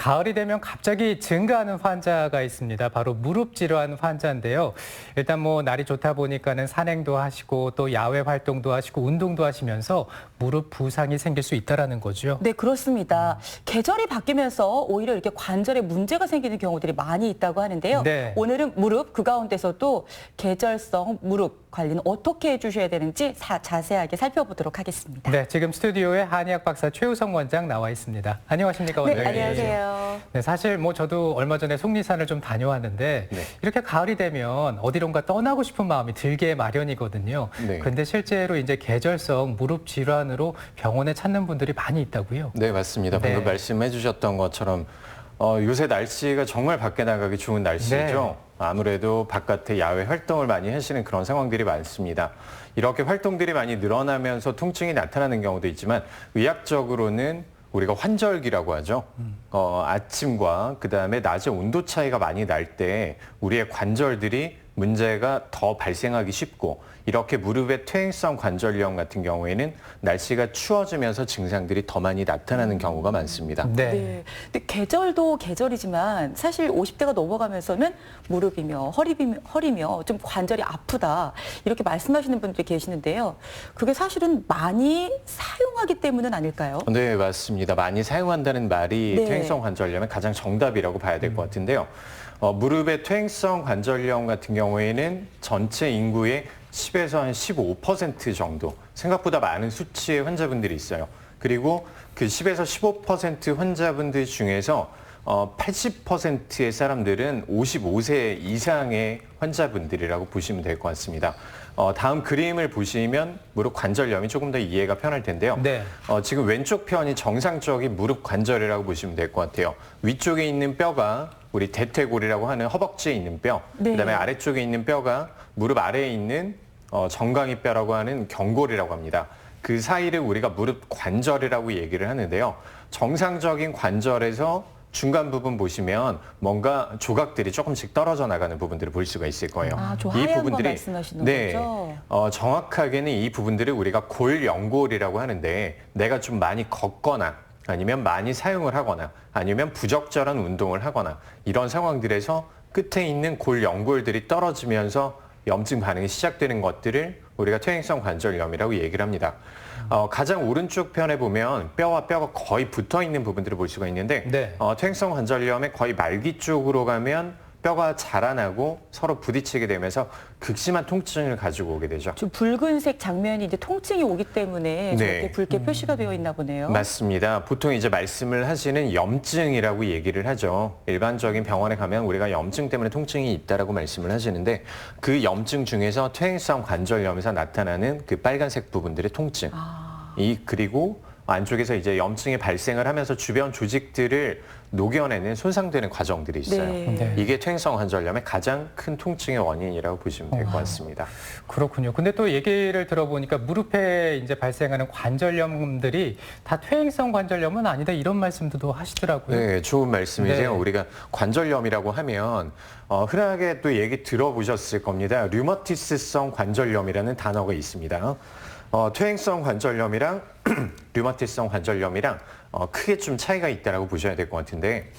가을이 되면 갑자기 증가하는 환자가 있습니다. 바로 무릎 질환 환자인데요. 일단 날이 좋다 보니까는 산행도 하시고 또 야외 활동도 하시고 운동도 하시면서 무릎 부상이 생길 수 있다라는 거죠. 네, 그렇습니다. 계절이 바뀌면서 오히려 이렇게 관절에 문제가 생기는 경우들이 많이 있다고 하는데요. 네. 오늘은 무릎, 그 가운데서도 계절성 무릎 관리는 어떻게 해주셔야 되는지 자세하게 살펴보도록 하겠습니다. 네, 지금 스튜디오에 한의학 박사 최우성 원장 나와 있습니다. 안녕하십니까, 원장님? 네, 안녕하세요. 네, 사실 저도 얼마 전에 속리산을 좀 다녀왔는데 네. 이렇게 가을이 되면 어디론가 떠나고 싶은 마음이 들게 마련이거든요. 네. 그런데 실제로 이제 계절성 무릎 질환으로 병원에 찾는 분들이 많이 있다고요? 네, 맞습니다. 방금 네. 말씀해 주셨던 것처럼 요새 날씨가 정말 밖에 나가기 좋은 날씨죠. 네. 아무래도 바깥에 야외 활동을 많이 하시는 그런 상황들이 많습니다. 이렇게 활동들이 많이 늘어나면서 통증이 나타나는 경우도 있지만 의학적으로는 우리가 환절기라고 하죠. 아침과 그다음에 낮에 온도 차이가 많이 날 때 우리의 관절들이 문제가 더 발생하기 쉽고 이렇게 무릎의 퇴행성 관절염 같은 경우에는 날씨가 추워지면서 증상들이 더 많이 나타나는 경우가 많습니다. 네. 네. 근데 계절도 계절이지만 사실 50대가 넘어가면서는 무릎이며 허리며 좀 관절이 아프다 이렇게 말씀하시는 분들이 계시는데요. 그게 사실은 많이 사용하기 때문은 아닐까요? 네, 맞습니다. 많이 사용한다는 말이 네. 퇴행성 관절염의 가장 정답이라고 봐야 될 것 같은데요. 무릎의 퇴행성 관절염 같은 경우에는 전체 인구의 10에서 한 15% 정도 생각보다 많은 수치의 환자분들이 있어요. 그리고 그 10에서 15% 환자분들 중에서 80%의 사람들은 55세 이상의 환자분들이라고 보시면 될 것 같습니다. 다음 그림을 보시면 무릎 관절염이 조금 더 이해가 편할 텐데요. 네. 지금 왼쪽 편이 정상적인 무릎 관절이라고 보시면 될 것 같아요. 위쪽에 있는 뼈가 우리 대퇴골이라고 하는 허벅지에 있는 뼈, 네. 그다음에 아래쪽에 있는 뼈가 무릎 아래에 있는 정강이뼈라고 하는 경골이라고 합니다. 그 사이를 우리가 무릎 관절이라고 얘기를 하는데요. 정상적인 관절에서 중간 부분 보시면 뭔가 조각들이 조금씩 떨어져 나가는 부분들을 볼 수가 있을 거예요. 저 하얀 거 말씀하시는 거죠? 정확하게는 이 부분들을 우리가 골연골이라고 하는데 내가 좀 많이 걷거나 아니면 많이 사용을 하거나 아니면 부적절한 운동을 하거나 이런 상황들에서 끝에 있는 골연골들이 떨어지면서 염증 반응이 시작되는 것들을 우리가 퇴행성 관절염이라고 얘기를 합니다. 가장 오른쪽 편에 보면 뼈와 뼈가 거의 붙어 있는 부분들을 볼 수가 있는데 네. 퇴행성 관절염의 거의 말기 쪽으로 가면 뼈가 자라나고 서로 부딪히게 되면서 극심한 통증을 가지고 오게 되죠. 좀 붉은색 장면이 이제 통증이 오기 때문에 네. 저렇게 붉게 표시가 되어 있나 보네요. 맞습니다. 보통 이제 말씀을 하시는 염증이라고 얘기를 하죠. 일반적인 병원에 가면 우리가 염증 때문에 통증이 있다라고 말씀을 하시는데 그 염증 중에서 퇴행성 관절염에서 나타나는 그 빨간색 부분들의 통증. 그리고 안쪽에서 이제 염증이 발생을 하면서 주변 조직들을 녹여내는 손상되는 과정들이 있어요. 네. 이게 퇴행성 관절염의 가장 큰 통증의 원인이라고 보시면 될 것 같습니다. 그렇군요. 근데 또 얘기를 들어보니까 무릎에 이제 발생하는 관절염들이 다 퇴행성 관절염은 아니다 이런 말씀도 하시더라고요. 네, 좋은 말씀이세요. 네. 우리가 관절염이라고 하면 흔하게 또 얘기 들어보셨을 겁니다. 류머티스성 관절염이라는 단어가 있습니다. 퇴행성 관절염이랑 류머티성 관절염이랑 크게 좀 차이가 있다라고 보셔야 될 것 같은데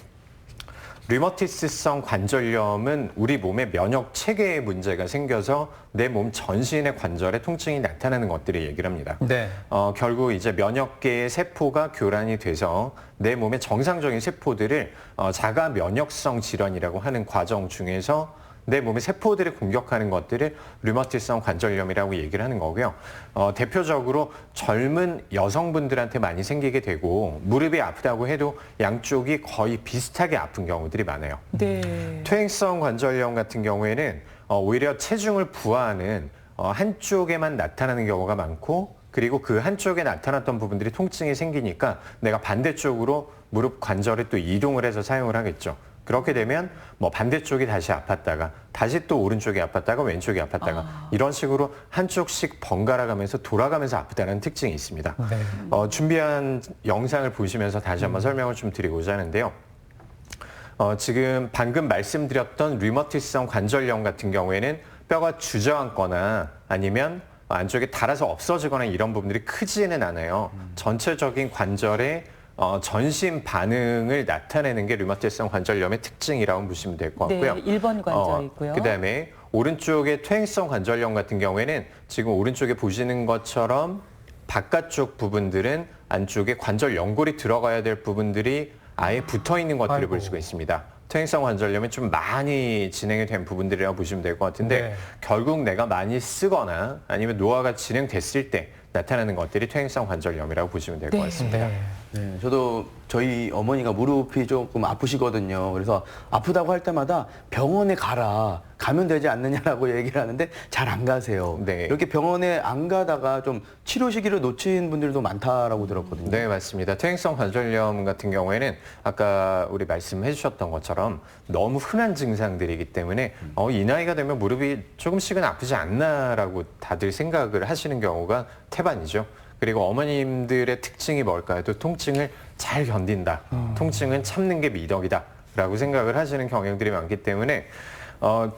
류머티스성 관절염은 우리 몸의 면역 체계에 문제가 생겨서 내 몸 전신의 관절에 통증이 나타나는 것들을 얘기를 합니다. 네. 결국 이제 면역계의 세포가 교란이 돼서 내 몸의 정상적인 세포들을 자가 면역성 질환이라고 하는 과정 중에서 내 몸의 세포들을 공격하는 것들을 류머티성 관절염이라고 얘기를 하는 거고요. 대표적으로 젊은 여성분들한테 많이 생기게 되고 무릎이 아프다고 해도 양쪽이 거의 비슷하게 아픈 경우들이 많아요. 네. 퇴행성 관절염 같은 경우에는 오히려 체중을 부하하는 한쪽에만 나타나는 경우가 많고 그리고 그 한쪽에 나타났던 부분들이 통증이 생기니까 내가 반대쪽으로 무릎 관절을 또 이동을 해서 사용을 하겠죠. 그렇게 되면 반대쪽이 다시 아팠다가 다시 또 오른쪽이 아팠다가 왼쪽이 아팠다가 이런 식으로 한쪽씩 번갈아 가면서 돌아가면서 아프다는 특징이 있습니다. 네. 준비한 영상을 보시면서 다시 한번 설명을 좀 드리고자 하는데요. 지금 방금 말씀드렸던 류머티성 관절염 같은 경우에는 뼈가 주저앉거나 아니면 안쪽에 닳아서 없어지거나 이런 부분들이 크지는 않아요. 전체적인 관절에 전신 반응을 나타내는 게 류마티성 관절염의 특징이라고 보시면 될 것 같고요. 네, 1번 관절이고요. 그다음에 오른쪽의 퇴행성 관절염 같은 경우에는 지금 오른쪽에 보시는 것처럼 바깥쪽 부분들은 안쪽에 관절 연골이 들어가야 될 부분들이 아예 붙어 있는 것들을 볼 수가 있습니다. 퇴행성 관절염이 좀 많이 진행이 된 부분들이라고 보시면 될 것 같은데 네. 결국 내가 많이 쓰거나 아니면 노화가 진행됐을 때 나타나는 것들이 퇴행성 관절염이라고 보시면 될 것 네. 같습니다. 네. 네, 저도 저희 어머니가 무릎이 조금 아프시거든요. 그래서 아프다고 할 때마다 병원에 가면 되지 않느냐라고 얘기를 하는데 잘 안 가세요. 네. 이렇게 병원에 안 가다가 좀 치료 시기를 놓친 분들도 많다라고 들었거든요. 네, 맞습니다. 퇴행성 관절염 같은 경우에는 아까 우리 말씀해 주셨던 것처럼 너무 흔한 증상들이기 때문에 이 나이가 되면 무릎이 조금씩은 아프지 않나라고 다들 생각을 하시는 경우가 태반이죠. 그리고 어머님들의 특징이 뭘까요? 또 통증을 잘 견딘다. 통증은 참는 게 미덕이다. 라고 생각을 하시는 경향들이 많기 때문에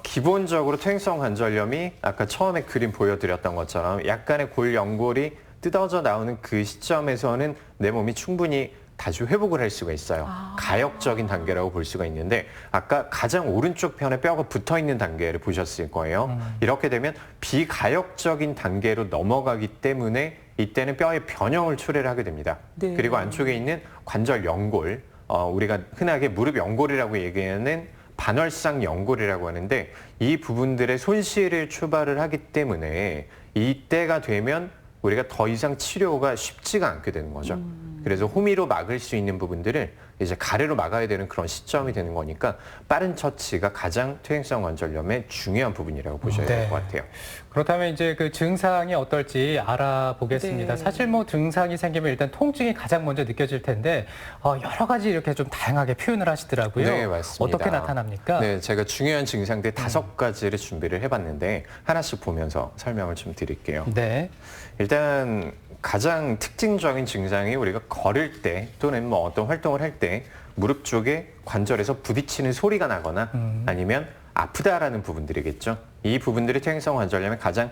기본적으로 퇴행성 관절염이 아까 처음에 그림 보여드렸던 것처럼 약간의 골 연골이 뜯어져 나오는 그 시점에서는 내 몸이 충분히 다시 회복을 할 수가 있어요. 가역적인 단계라고 볼 수가 있는데 아까 가장 오른쪽 편에 뼈가 붙어 있는 단계를 보셨을 거예요. 이렇게 되면 비가역적인 단계로 넘어가기 때문에 이때는 뼈의 변형을 초래를 하게 됩니다. 네. 그리고 안쪽에 있는 관절 연골, 우리가 흔하게 무릎 연골이라고 얘기하는 반월상 연골이라고 하는데 이 부분들의 손실을 초발을 하기 때문에 이때가 되면 우리가 더 이상 치료가 쉽지가 않게 되는 거죠. 그래서 호미로 막을 수 있는 부분들을 이제 가래로 막아야 되는 그런 시점이 되는 거니까 빠른 처치가 가장 퇴행성 관절염의 중요한 부분이라고 보셔야 될 것 같아요. 그렇다면 이제 그 증상이 어떨지 알아보겠습니다. 네. 사실 뭐 증상이 생기면 일단 통증이 가장 먼저 느껴질 텐데 여러 가지 이렇게 좀 다양하게 표현을 하시더라고요. 네, 맞습니다. 어떻게 나타납니까? 네, 제가 중요한 증상들 5가지를 준비를 해봤는데 하나씩 보면서 설명을 좀 드릴게요. 네. 일단 가장 특징적인 증상이 우리가 걸을 때 또는 뭐 어떤 활동을 할 때 무릎 쪽에 관절에서 부딪히는 소리가 나거나 아니면 아프다라는 부분들이겠죠. 이 부분들이 퇴행성 관절염의 가장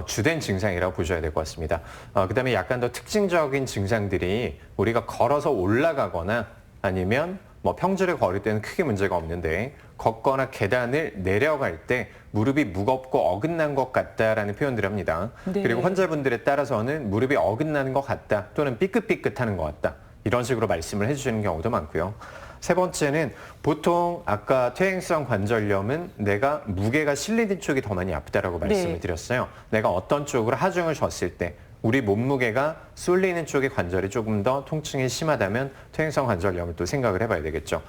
주된 증상이라고 보셔야 될 것 같습니다. 그다음에 약간 더 특징적인 증상들이 우리가 걸어서 올라가거나 아니면 뭐 평지를 걸을 때는 크게 문제가 없는데 걷거나 계단을 내려갈 때 무릎이 무겁고 어긋난 것 같다라는 표현들을 합니다. 네. 그리고 환자분들에 따라서는 무릎이 어긋나는 것 같다 또는 삐끗삐끗하는 것 같다 이런 식으로 말씀을 해주시는 경우도 많고요. 세 번째는 보통 아까 퇴행성 관절염은 내가 무게가 실리는 쪽이 더 많이 아프다라고 말씀을 네. 드렸어요. 내가 어떤 쪽으로 하중을 줬을 때 우리 몸무게가 쏠리는 쪽의 관절이 조금 더 통증이 심하다면 퇴행성 관절염을 또 생각을 해봐야 되겠죠.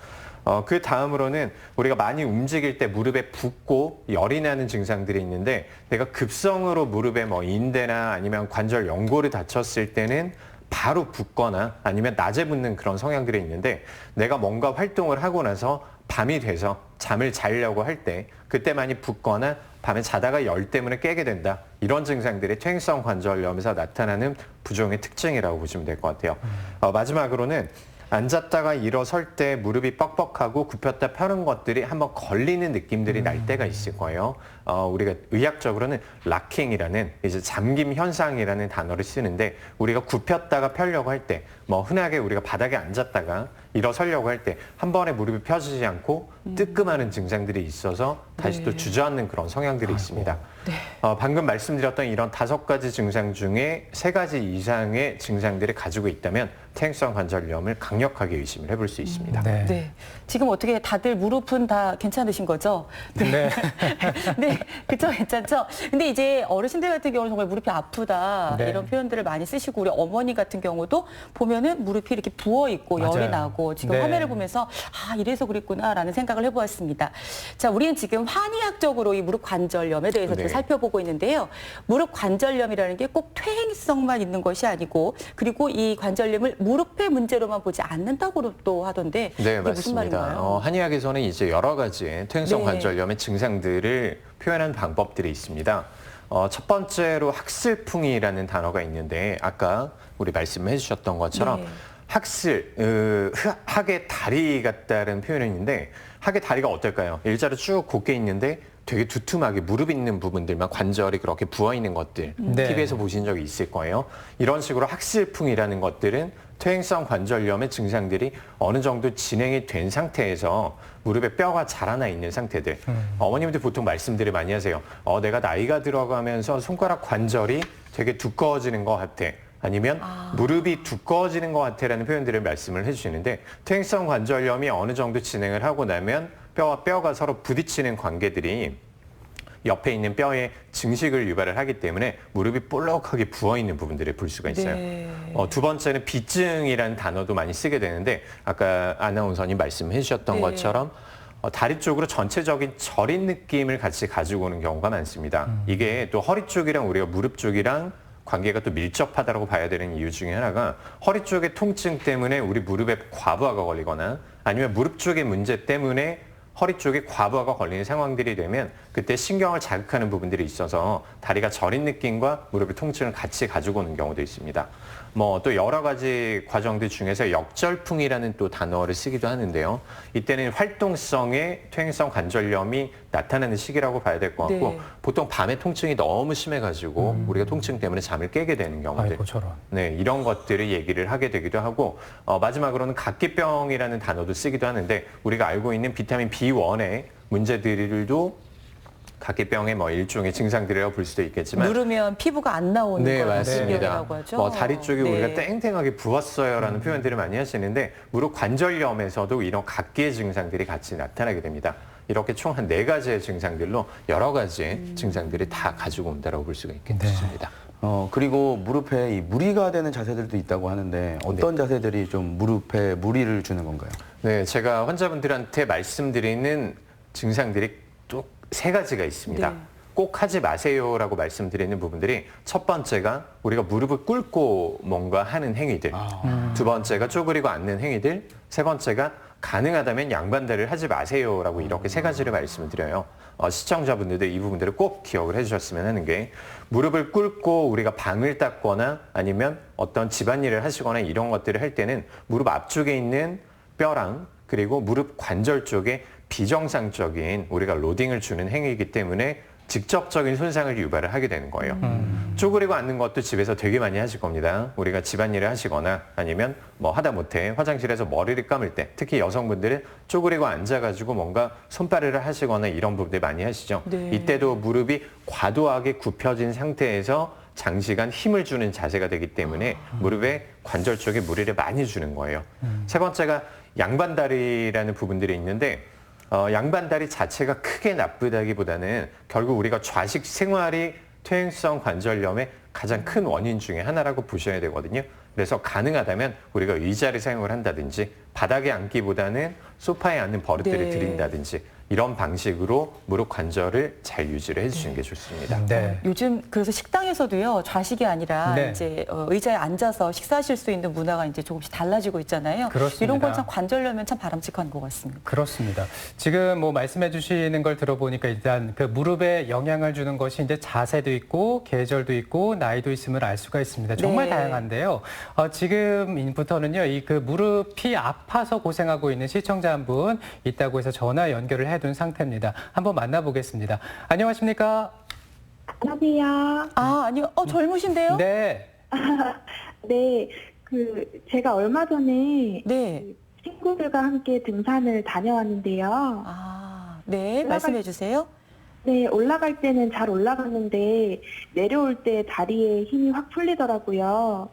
그 다음으로는 우리가 많이 움직일 때 무릎에 붓고 열이 나는 증상들이 있는데 내가 급성으로 무릎에 뭐 인대나 아니면 관절 연골을 다쳤을 때는 바로 붓거나 아니면 낮에 붓는 그런 성향들이 있는데 내가 뭔가 활동을 하고 나서 밤이 돼서 잠을 자려고 할 때 그때 많이 붓거나 밤에 자다가 열 때문에 깨게 된다. 이런 증상들이 퇴행성 관절염에서 나타나는 부종의 특징이라고 보시면 될 것 같아요. 마지막으로는 앉았다가 일어설 때 무릎이 뻑뻑하고 굽혔다 펴는 것들이 한번 걸리는 느낌들이 날 때가 있을 거예요. 우리가 의학적으로는 락킹이라는 이제 잠김 현상이라는 단어를 쓰는데 우리가 굽혔다가 펴려고 할 때 뭐 흔하게 우리가 바닥에 앉았다가 일어서려고 할 때 한 번에 무릎이 펴지지 않고 뜨끔하는 증상들이 있어서 다시 또 주저앉는 그런 성향들이 있습니다. 네. 방금 말씀드렸던 이런 5가지 증상 중에 3가지 이상의 증상들을 가지고 있다면 퇴행성 관절염을 강력하게 의심을 해볼 수 있습니다. 네. 네. 지금 어떻게 다들 무릎은 다 괜찮으신 거죠? 네. 네, 그쵸, 괜찮죠? 근데 이제 어르신들 같은 경우는 정말 무릎이 아프다 네. 이런 표현들을 많이 쓰시고 우리 어머니 같은 경우도 보면은 무릎이 이렇게 부어 있고 열이 맞아요. 나고 지금 네. 화면을 보면서 이래서 그랬구나라는 생각을 해보았습니다. 자, 우리는 지금 한의학적으로 이 무릎 관절염에 대해서 좀 네. 살펴보고 있는데요. 무릎 관절염이라는 게 꼭 퇴행성만 있는 것이 아니고 그리고 이 관절염을 무릎의 문제로만 보지 않는다고 또 하던데 네, 이게 무슨 맞습니다. 말인가요? 한의학에서는 이제 여러 가지의 퇴행성 네. 관절염의 증상들을 표현하는 방법들이 있습니다. 첫 번째로 학슬풍이라는 단어가 있는데 아까 우리 말씀해 주셨던 것처럼 네. 학의 다리 같다는 표현이 있는데 학의 다리가 어떨까요? 일자로 쭉 곧게 있는데 되게 두툼하게 무릎 있는 부분들만 관절이 그렇게 부어 있는 것들 네. TV에서 보신 적이 있을 거예요. 이런 식으로 학실풍이라는 것들은 퇴행성 관절염의 증상들이 어느 정도 진행이 된 상태에서 무릎에 뼈가 자라나 있는 상태들. 어머님들 보통 말씀들을 많이 하세요. 내가 나이가 들어가면서 손가락 관절이 되게 두꺼워지는 것 같아. 아니면 무릎이 두꺼워지는 것 같아라는 표현들을 말씀을 해주시는데 퇴행성 관절염이 어느 정도 진행을 하고 나면 뼈와 뼈가 서로 부딪히는 관계들이 옆에 있는 뼈에 증식을 유발을 하기 때문에 무릎이 볼록하게 부어있는 부분들을 볼 수가 있어요. 네. 두 번째는 비증이라는 단어도 많이 쓰게 되는데 아까 아나운서님 말씀해 주셨던 네. 것처럼 다리 쪽으로 전체적인 저린 느낌을 같이 가지고 오는 경우가 많습니다. 이게 또 허리 쪽이랑 우리가 무릎 쪽이랑 관계가 또 밀접하다고 봐야 되는 이유 중에 하나가 허리 쪽의 통증 때문에 우리 무릎에 과부하가 걸리거나 아니면 무릎 쪽의 문제 때문에 허리 쪽에 과부하가 걸리는 상황들이 되면 그때 신경을 자극하는 부분들이 있어서 다리가 저린 느낌과 무릎의 통증을 같이 가지고 오는 경우도 있습니다. 또 여러 가지 과정들 중에서 역절풍이라는 또 단어를 쓰기도 하는데요. 이때는 활동성의 퇴행성 관절염이 나타나는 시기라고 봐야 될 것 같고 네. 보통 밤에 통증이 너무 심해가지고 우리가 통증 때문에 잠을 깨게 되는 경우들. 아이고 저런. 네, 이런 것들을 얘기를 하게 되기도 하고 마지막으로는 각기병이라는 단어도 쓰기도 하는데 우리가 알고 있는 비타민 B1의 문제들도 각기병의 일종의 증상들이라고 볼 수도 있겠지만 누르면 피부가 안 나오는 네, 걸 맞습니다. 질병이라고 하죠. 다리 쪽이 네. 우리가 땡땡하게 부었어요라는 표현들을 많이 하시는데 무릎 관절염에서도 이런 각기의 증상들이 같이 나타나게 됩니다. 이렇게 총 한 4가지의 증상들로 여러 가지의 증상들이 다 가지고 온다고 볼 수가 있겠습니다. 그리고 무릎에 이 무리가 되는 자세들도 있다고 하는데 어떤 자세들이 좀 무릎에 무리를 주는 건가요? 네, 제가 환자분들한테 말씀드리는 증상들이 또 3가지가 있습니다. 네. 꼭 하지 마세요라고 말씀드리는 부분들이 첫 번째가 우리가 무릎을 꿇고 뭔가 하는 행위들, 두 번째가 쪼그리고 앉는 행위들, 세 번째가 가능하다면 양반다리를 하지 마세요라고 이렇게 3가지를 말씀을 드려요. 시청자분들도 이 부분들을 꼭 기억을 해주셨으면 하는 게 무릎을 꿇고 우리가 방을 닦거나 아니면 어떤 집안일을 하시거나 이런 것들을 할 때는 무릎 앞쪽에 있는 뼈랑 그리고 무릎 관절 쪽에 비정상적인 우리가 로딩을 주는 행위이기 때문에 직접적인 손상을 유발을 하게 되는 거예요. 쪼그리고 앉는 것도 집에서 되게 많이 하실 겁니다. 우리가 집안일을 하시거나 아니면 하다못해 화장실에서 머리를 감을 때 특히 여성분들은 쪼그리고 앉아가지고 뭔가 손빨래를 하시거나 이런 부분들 많이 하시죠. 네. 이때도 무릎이 과도하게 굽혀진 상태에서 장시간 힘을 주는 자세가 되기 때문에 무릎에 관절 쪽에 무리를 많이 주는 거예요. 세 번째가 양반다리라는 부분들이 있는데 양반다리 자체가 크게 나쁘다기보다는 결국 우리가 좌식 생활이 퇴행성 관절염의 가장 큰 원인 중에 하나라고 보셔야 되거든요. 그래서 가능하다면 우리가 의자를 사용을 한다든지 바닥에 앉기보다는 소파에 앉는 버릇들을 네. 들인다든지 이런 방식으로 무릎 관절을 잘 유지를 해주시는 게 좋습니다. 네. 요즘 그래서 식당에서도요 좌식이 아니라 네. 이제 의자에 앉아서 식사하실 수 있는 문화가 이제 조금씩 달라지고 있잖아요. 그렇습니다. 이런 건 참 관절염은 참 바람직한 것 같습니다. 그렇습니다. 지금 말씀해 주시는 걸 들어보니까 일단 그 무릎에 영향을 주는 것이 이제 자세도 있고 계절도 있고 나이도 있음을 알 수가 있습니다. 정말 네. 다양한데요. 지금부터는요, 이 그 무릎이 아파서 고생하고 있는 시청자 한 분 있다고 해서 전화 연결을 해둔 상태입니다. 한번 만나보겠습니다. 안녕하십니까? 안녕하세요. 아니요, 젊으신데요? 네. 네, 제가 얼마 전에 네. 친구들과 함께 등산을 다녀왔는데요. 네, 말씀해 주세요. 네, 올라갈 때는 잘 올라갔는데 내려올 때 다리에 힘이 확 풀리더라고요.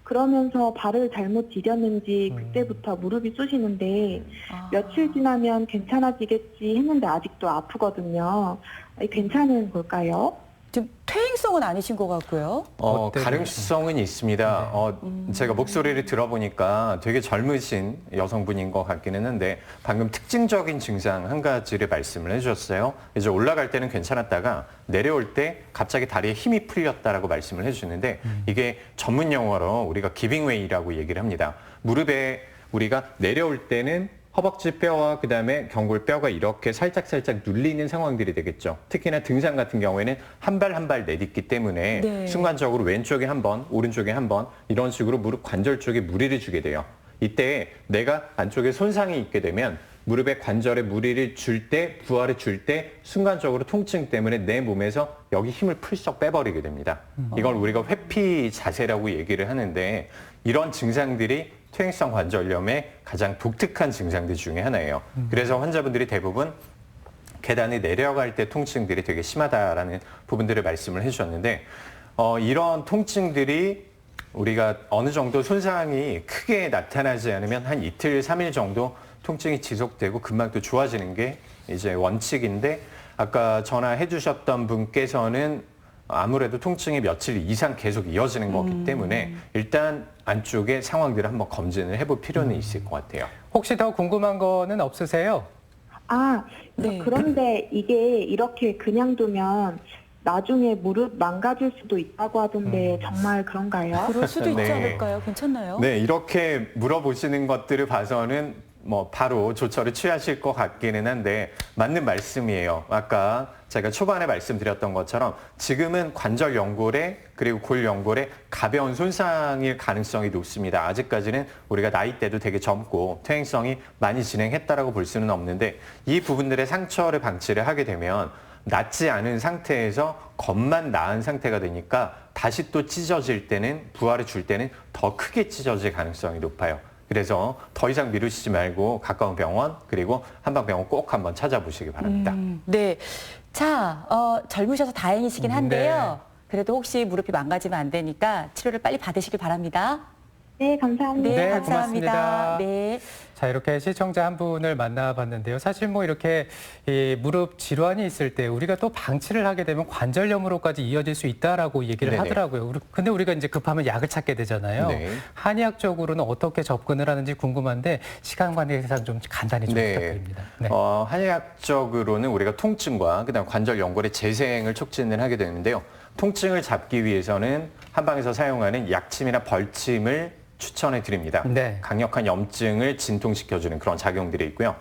그러면서 발을 잘못 디뎠는지 그때부터 무릎이 쑤시는데 며칠 지나면 괜찮아지겠지 했는데 아직도 아프거든요. 괜찮은 걸까요? 지금 퇴행성은 아니신 것 같고요. 어때요? 가능성은 있습니다. 제가 목소리를 들어보니까 되게 젊으신 여성분인 것 같기는 한데 방금 특징적인 증상 한 가지를 말씀을 해주셨어요. 이제 올라갈 때는 괜찮았다가 내려올 때 갑자기 다리에 힘이 풀렸다라고 말씀을 해주시는데 이게 전문 용어로 우리가 기빙웨이라고 얘기를 합니다. 무릎에 우리가 내려올 때는 허벅지 뼈와 그다음에 경골뼈가 이렇게 살짝 눌리는 상황들이 되겠죠. 특히나 등산 같은 경우에는 한 발 한 발 내딛기 때문에 네. 순간적으로 왼쪽에 한 번, 오른쪽에 한 번 이런 식으로 무릎 관절 쪽에 무리를 주게 돼요. 이때 내가 안쪽에 손상이 있게 되면 무릎의 관절에 무리를 줄 때, 부하를 줄 때 순간적으로 통증 때문에 내 몸에서 여기 힘을 풀썩 빼버리게 됩니다. 이걸 우리가 회피 자세라고 얘기를 하는데 이런 증상들이 퇴행성 관절염의 가장 독특한 증상들 중에 하나예요. 그래서 환자분들이 대부분 계단을 내려갈 때 통증들이 되게 심하다라는 부분들을 말씀을 해주셨는데 이런 통증들이 우리가 어느 정도 손상이 크게 나타나지 않으면 한 이틀, 3일 정도 통증이 지속되고 금방 또 좋아지는 게 이제 원칙인데 아까 전화해 주셨던 분께서는 아무래도 통증이 며칠 이상 계속 이어지는 거기 때문에 일단 안쪽의 상황들을 한번 검진을 해볼 필요는 있을 것 같아요. 혹시 더 궁금한 거는 없으세요? 네. 그런데 이게 이렇게 그냥 두면 나중에 무릎 망가질 수도 있다고 하던데 정말 그런가요? 그럴 수도 있지 네. 않을까요? 괜찮나요? 네, 이렇게 물어보시는 것들을 봐서는 뭐 바로 조처를 취하실 것 같기는 한데 맞는 말씀이에요. 아까 제가 초반에 말씀드렸던 것처럼 지금은 관절 연골에 그리고 골 연골에 가벼운 손상일 가능성이 높습니다. 아직까지는 우리가 나이대도 되게 젊고 퇴행성이 많이 진행했다라고 볼 수는 없는데 이 부분들의 상처를 방치를 하게 되면 낫지 않은 상태에서 겉만 나은 상태가 되니까 다시 또 찢어질 때는 부하를 줄 때는 더 크게 찢어질 가능성이 높아요. 그래서 더 이상 미루시지 말고 가까운 병원 그리고 한방병원 꼭 한번 찾아보시기 바랍니다. 네. 자, 젊으셔서 다행이시긴 한데요. 그래도 혹시 무릎이 망가지면 안 되니까 치료를 빨리 받으시길 바랍니다. 네, 감사합니다. 네, 네, 감사합니다. 고맙습니다. 네. 자, 이렇게 시청자 한 분을 만나봤는데요. 사실 뭐 이렇게 이 무릎 질환이 있을 때 우리가 또 방치를 하게 되면 관절염으로까지 이어질 수 있다라고 얘기를 네네. 하더라고요. 근데 우리가 이제 급하면 약을 찾게 되잖아요. 네. 한의학적으로는 어떻게 접근을 하는지 궁금한데 시간 관계상 좀 간단히 좀 네. 부탁드립니다. 네. 한의학적으로는 우리가 통증과 그다음 관절 연골의 재생을 촉진을 하게 되는데요. 통증을 잡기 위해서는 한방에서 사용하는 약침이나 벌침을 추천해 드립니다. 네. 강력한 염증을 진통시켜주는 그런 작용들이 있고요.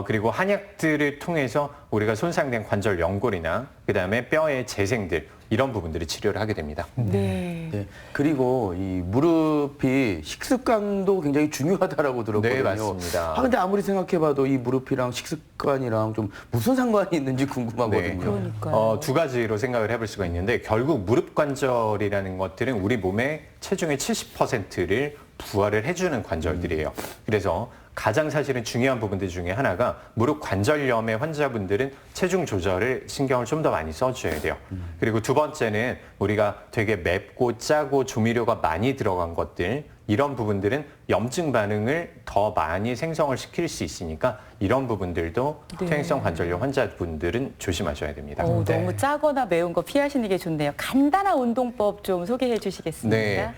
그리고 한약들을 통해서 우리가 손상된 관절 연골이나 그다음에 뼈의 재생들 이런 부분들이 치료를 하게 됩니다. 네. 네. 그리고 이 무릎이 식습관도 굉장히 중요하다라고 들었거든요. 네, 맞습니다. 근데 아무리 생각해봐도 이 무릎이랑 식습관이랑 좀 무슨 상관이 있는지 궁금하거든요. 네. 그러니까요. 두 가지로 생각을 해볼 수가 있는데 결국 무릎 관절이라는 것들은 우리 몸의 체중의 70%를 부하를 해주는 관절들이에요. 그래서 가장 사실은 중요한 부분들 중에 하나가 무릎 관절염의 환자분들은 체중 조절을 신경을 좀 더 많이 써줘야 돼요. 그리고 두 번째는 우리가 되게 맵고 짜고 조미료가 많이 들어간 것들 이런 부분들은 염증 반응을 더 많이 생성을 시킬 수 있으니까 이런 부분들도 네. 퇴행성 관절염 환자분들은 조심하셔야 됩니다. 네. 너무 짜거나 매운 거 피하시는 게 좋네요. 간단한 운동법 좀 소개해 주시겠습니까? 네.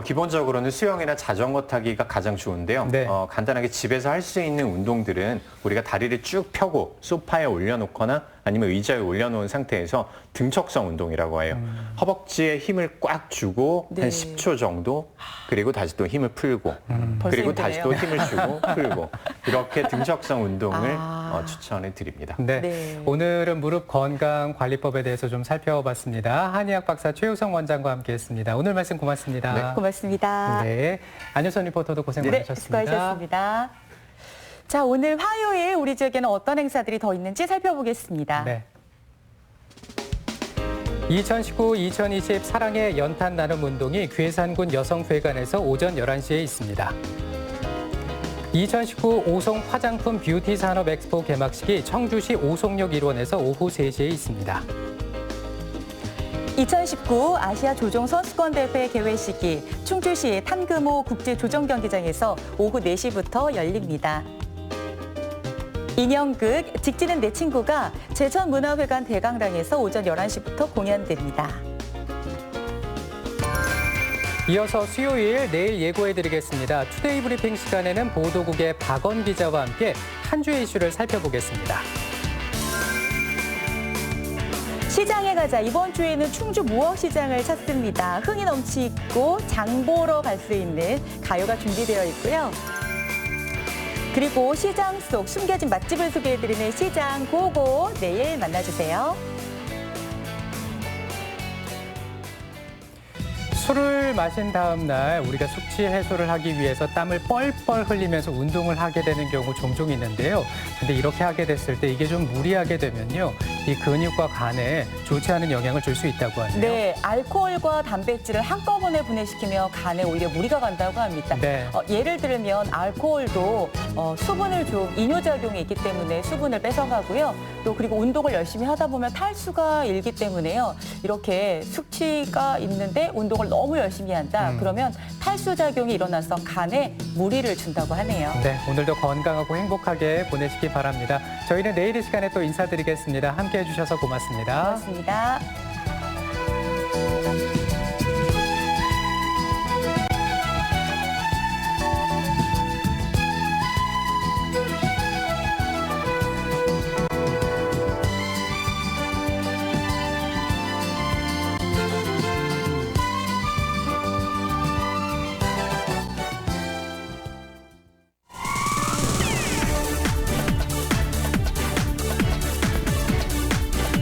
기본적으로는 수영이나 자전거 타기가 가장 좋은데요. 네. 간단하게 집에서 할 수 있는 운동들은 우리가 다리를 쭉 펴고 소파에 올려놓거나 아니면 의자에 올려놓은 상태에서 등척성 운동이라고 해요. 허벅지에 힘을 꽉 주고 네. 한 10초 정도 그리고 다시 또 힘을 풀고 벌써 그리고 다시 또 힘드네요. 힘을 주고 풀고 이렇게 등척성 운동을 아. 추천해 드립니다. 네. 네. 오늘은 무릎 건강 관리법에 대해서 좀 살펴봤습니다. 한의학 박사 최유성 원장과 함께했습니다. 오늘 말씀 고맙습니다. 네. 고맙습니다. 네. 안효선 리포터도 고생 네, 많으셨습니다. 수고하셨습니다. 자, 오늘 화요일 우리 지역에는 어떤 행사들이 더 있는지 살펴보겠습니다. 네. 2019-2020 사랑의 연탄 나눔 운동이 괴산군 여성회관에서 오전 11시에 있습니다. 2019 오송 화장품 뷰티 산업 엑스포 개막식이 청주시 오송역 일원에서 오후 3시에 있습니다. 2019 아시아 조종 선수권 대회 개회식이 충주시 탐금호 국제조정경기장에서 오후 4시부터 열립니다. 인형극 직진은 내 친구가 제천문화회관 대강당에서 오전 11시부터 공연됩니다. 이어서 수요일 내일 예고해드리겠습니다. 투데이 브리핑 시간에는 보도국의 박원 기자와 함께 한 주의 이슈를 살펴보겠습니다. 시장에 가자. 이번 주에는 충주 무역시장을 찾습니다. 흥이 넘치고 장 보러 갈 수 있는 가요가 준비되어 있고요. 그리고 시장 속 숨겨진 맛집을 소개해드리는 시장 고고 내일 만나주세요. 술을 마신 다음 날 우리가 숙취 해소를 하기 위해서 땀을 뻘뻘 흘리면서 운동을 하게 되는 경우 종종 있는데요. 근데 이렇게 하게 됐을 때 이게 좀 무리하게 되면요. 이 근육과 간에 좋지 않은 영향을 줄 수 있다고 하네요. 네, 알코올과 단백질을 한꺼번에 분해시키며 간에 오히려 무리가 간다고 합니다. 네. 예를 들면 알코올도 수분을 좀 이뇨작용이 있기 때문에 수분을 뺏어가고요. 또 그리고 운동을 열심히 하다 보면 탈수가 일기 때문에요. 이렇게 숙취가 있는데 운동을 너무 열심히 한다. 그러면 탈수 작용이 일어나서 간에 무리를 준다고 하네요. 네, 오늘도 건강하고 행복하게 보내시기 바랍니다. 저희는 내일 이 시간에 또 인사드리겠습니다. 함께해 주셔서 고맙습니다. 고맙습니다.